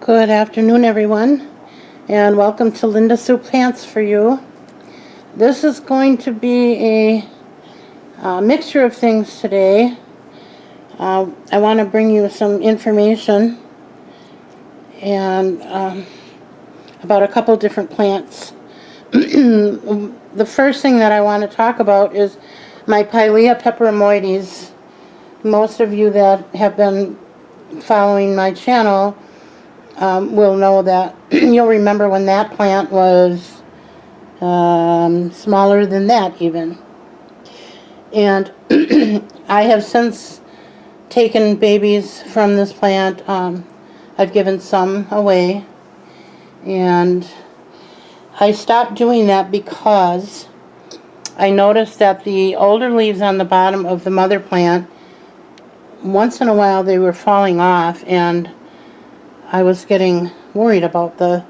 Good afternoon, everyone, and welcome to Linda Sue Plants for You. This is going to be a mixture of things today. I want to bring you some information and about a couple different plants. The first thing that I want to talk about is my Pilea peperomoides. Most of you that have been following my channel will know that you'll remember when that plant was smaller than that even. And I have since taken babies from this plant. I've given some away, and I stopped doing that because I noticed that the older leaves on the bottom of the mother plant, once in a while they were falling off, and I was getting worried about the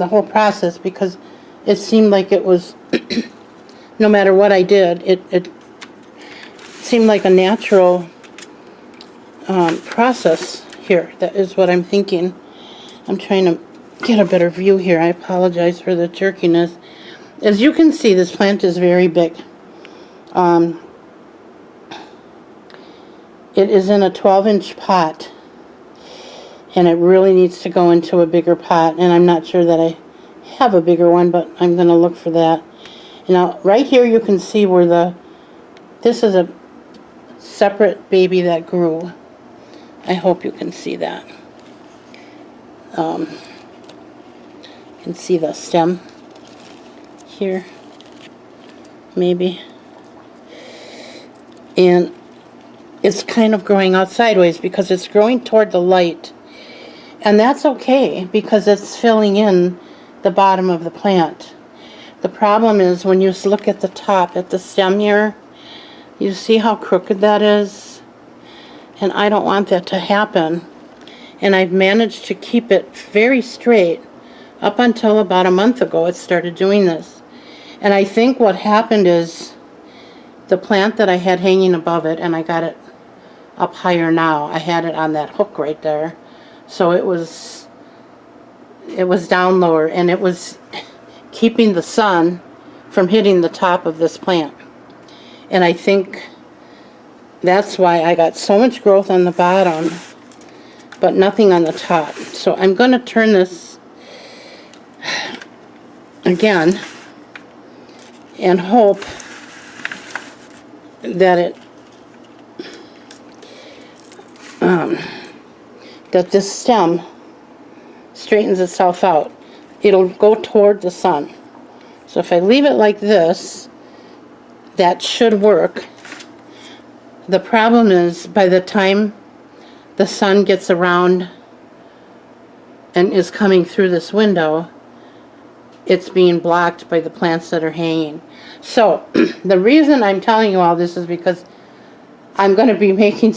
whole process, because it seemed like it was no matter what I did, it seemed like a natural process here. That is what I'm thinking. I'm trying to get a better view here. I apologize for the jerkiness. As you can see, this plant is very big. It is in a 12-inch pot, and it really needs to go into a bigger pot, and I'm not sure that I have a bigger one, but I'm going to look for that. Now, right here you can see where this is a separate baby that grew. I hope you can see that. You can see the stem here, maybe. And it's kind of growing out sideways because it's growing toward the light. And that's okay, because it's filling in the bottom of the plant. The problem is when you look at the top, at the stem here, you see how crooked that is? And I don't want that to happen. And I've managed to keep it very straight up until about a month ago. It started doing this. And I think what happened is the plant that I had hanging above it, and I got it up higher now. I had it on that hook right there. So it was down lower, and it was keeping the sun from hitting the top of this plant. And I think that's why I got so much growth on the bottom, but nothing on the top. So I'm going to turn this again and hope that that this stem straightens itself out. It'll go toward the sun. So if I leave it like this, that should work. The problem is, by the time the sun gets around and is coming through this window, it's being blocked by the plants that are hanging. So the reason I'm telling you all this is because I'm going to be making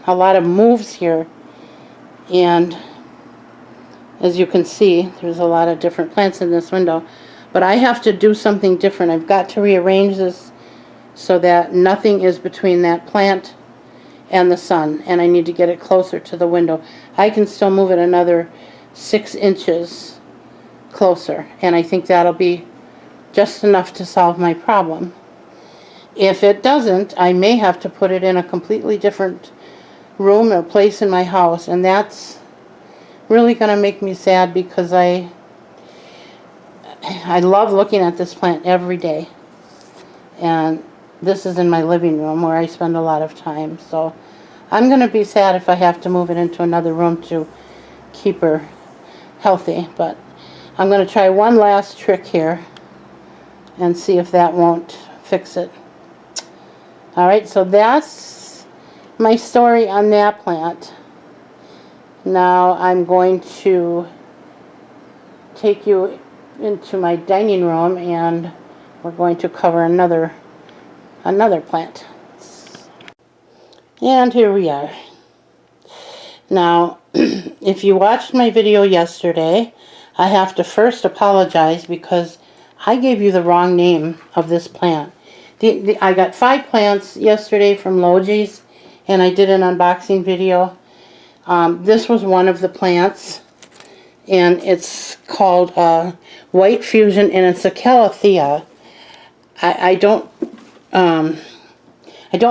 a lot of moves here, and as you can see, there's a lot of different plants in this window, but I have to do something different. I've got to rearrange this so that nothing is between that plant and the sun, and I need to get it closer to the window. I can still move it another 6 inches closer, and I think that'll be just enough to solve my problem. If it doesn't, I may have to put it in a completely different room or place in my house, and that's really going to make me sad, because I love looking at this plant every day, and this is in my living room where I spend a lot of time. So I'm going to be sad if I have to move it into another room to keep her healthy, but I'm going to try one last trick here and see if that won't fix it. Alright, so that's my story on that plant. Now I'm going to take you into my dining room, and we're going to cover another plant. And here we are. Now, if you watched my video yesterday, I have to first apologize because I gave you the wrong name of this plant. I got 5 plants yesterday from Logi's, and I did an unboxing video. This was one of the plants, and it's called White Fusion, and it's a Calathea. I don't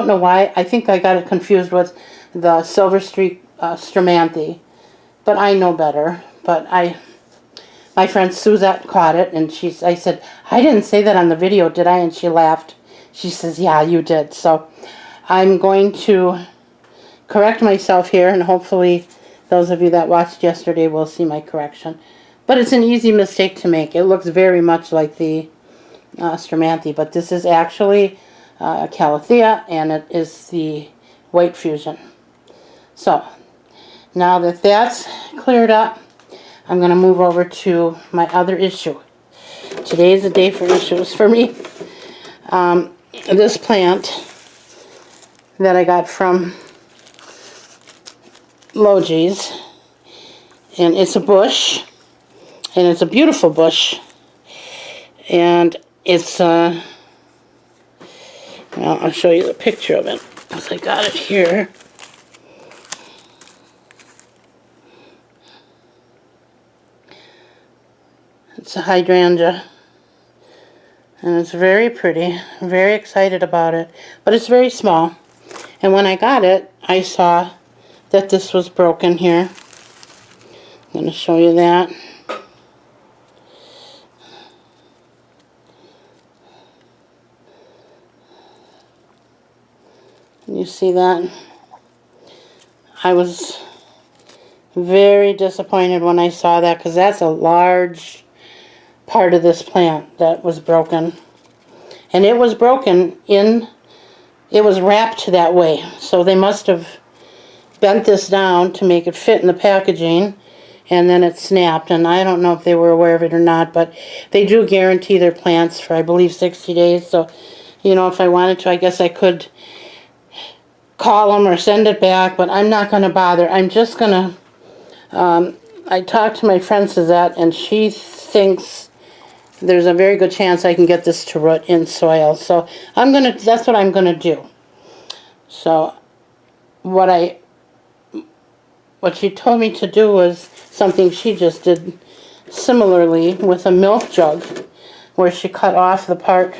know why. I think I got it confused with the Silver Streak Stromanthe, but I know better. But my friend Suzette caught it, and I said, I didn't say that on the video, did I? And she laughed. She says, yeah, you did. So I'm going to correct myself here, and hopefully those of you that watched yesterday will see my correction. But it's an easy mistake to make. It looks very much like the Stromanthe, but this is actually Calathea, and it is the White Fusion. So now that that's cleared up, I'm going to move over to my other issue. Today is a day for issues for me. This plant that I got from Logi's, and it's a bush, and it's a beautiful bush, and it's well, I'll show you the picture of it because I got it here. It's a hydrangea, and it's very pretty. I'm very excited about it, but it's very small. And when I got it, I saw that this was broken here. I'm going to show you that. Can you see that? I was very disappointed when I saw that, because that's a large part of this plant that was broken. And it was broken it was wrapped that way. So they must have bent this down to make it fit in the packaging, and then it snapped. And I don't know if they were aware of it or not, but they do guarantee their plants for, I believe, 60 days. So, you know, if I wanted to, I guess I could call them or send it back, but I'm not going to bother. I'm just going to, I talked to my friend Suzette, and she thinks there's a very good chance I can get this to root in soil. So that's what I'm going to do. So what she told me to do was something she just did similarly with a milk jug, where she cut off the part,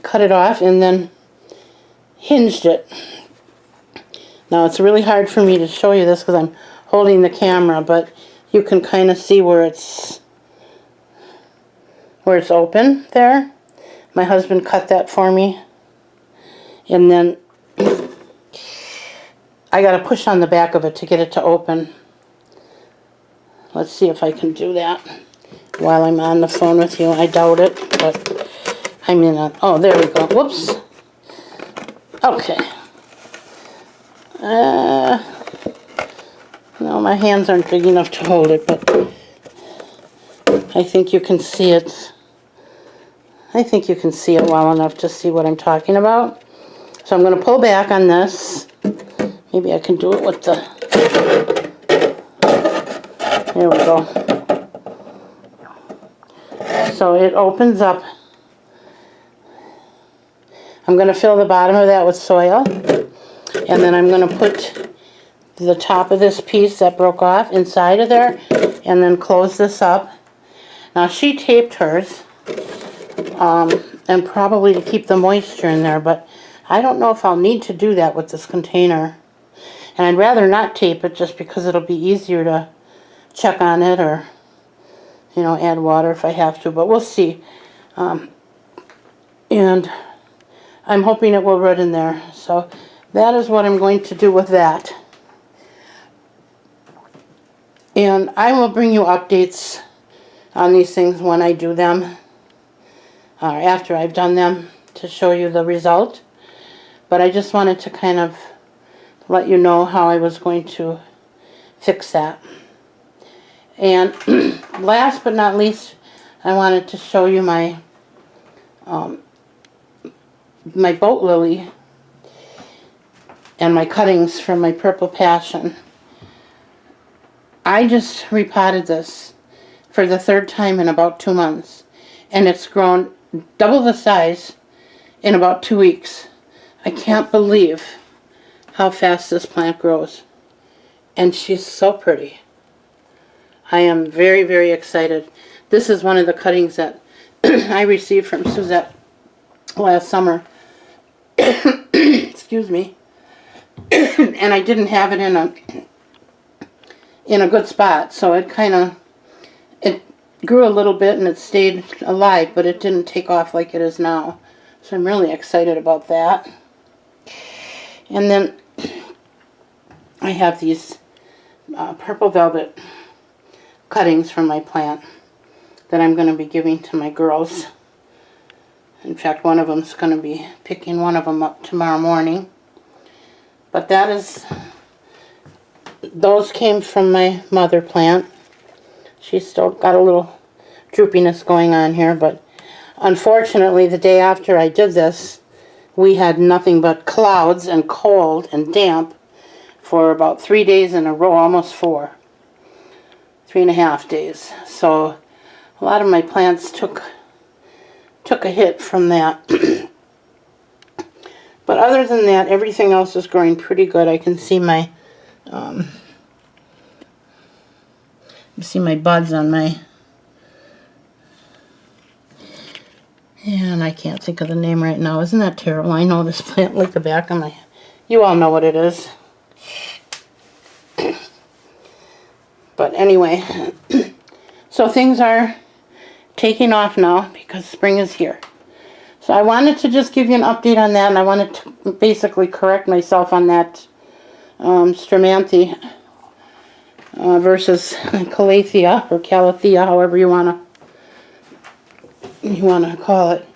cut it off, and then hinged it. Now it's really hard for me to show you this because I'm holding the camera, but you can kind of see where it's open there. My husband cut that for me, and then I got to push on the back of it to get it to open. Let's see if I can do that while I'm on the phone with you. I doubt it, but I'm in a, oh, there we go. Whoops. Okay. No, my hands aren't big enough to hold it, but I think you can see it. I think you can see it well enough to see what I'm talking about. So I'm going to pull back on this. Maybe I can do it with the... There we go. So it opens up. I'm going to fill the bottom of that with soil. And then I'm going to put the top of this piece that broke off inside of there. And then close this up. Now she taped hers. And probably to keep the moisture in there, but I don't know if I'll need to do that with this container. And I'd rather not tape it just because it'll be easier to check on it, or, you know, add water if I have to, but we'll see. And I'm hoping it will root in there. So that is what I'm going to do with that. And I will bring you updates on these things when I do them. After I've done them, to show you the result. But I just wanted to kind of let you know how I was going to fix that. And last but not least, I wanted to show you my my boat lily and my cuttings from my Purple Passion. I just repotted this for the third time in about 2 months, and it's grown double the size in about 2 weeks. I can't believe how fast this plant grows. And she's so pretty. I am very, very excited. This is one of the cuttings that I received from Suzette last summer. Excuse me. And I didn't have it in a good spot, so it grew a little bit and it stayed alive, but it didn't take off like it is now. So I'm really excited about that. And then I have these purple velvet cuttings from my plant that I'm going to be giving to my girls. In fact, one of them's going to be picking one of them up tomorrow morning. But those came from my mother plant. She's still got a little droopiness going on here, but unfortunately the day after I did this, we had nothing but clouds and cold and damp for about 3 days in a row, almost 4. 3.5 days. So a lot of my plants took a hit from that. But other than that, everything else is growing pretty good. I can see my buds on my, and I can't think of the name right now. Isn't that terrible? I know this plant like the back of my, you all know what it is. But anyway, so things are taking off now because spring is here. So I wanted to just give you an update on that, and I wanted to basically correct myself on that Stromanthe versus Calathea, or Calathea, however you wanna call it.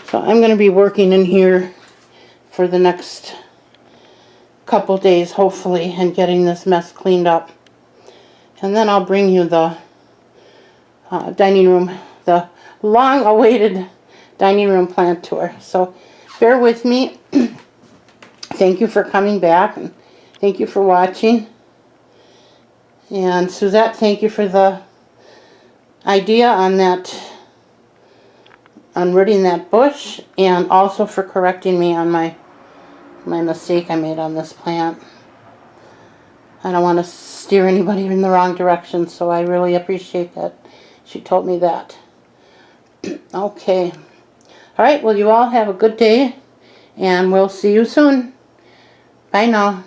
So I'm going to be working in here for the next couple days, hopefully, and getting this mess cleaned up. And then I'll bring you the dining room, the long-awaited dining room plant tour. So bear with me. Thank you for coming back, and thank you for watching. And Suzette, thank you for the idea on rooting that bush, and also for correcting me on my mistake I made on this plant. I don't want to steer anybody in the wrong direction, so I really appreciate that she told me that. Okay. All right, well, you all have a good day, and we'll see you soon. Bye now.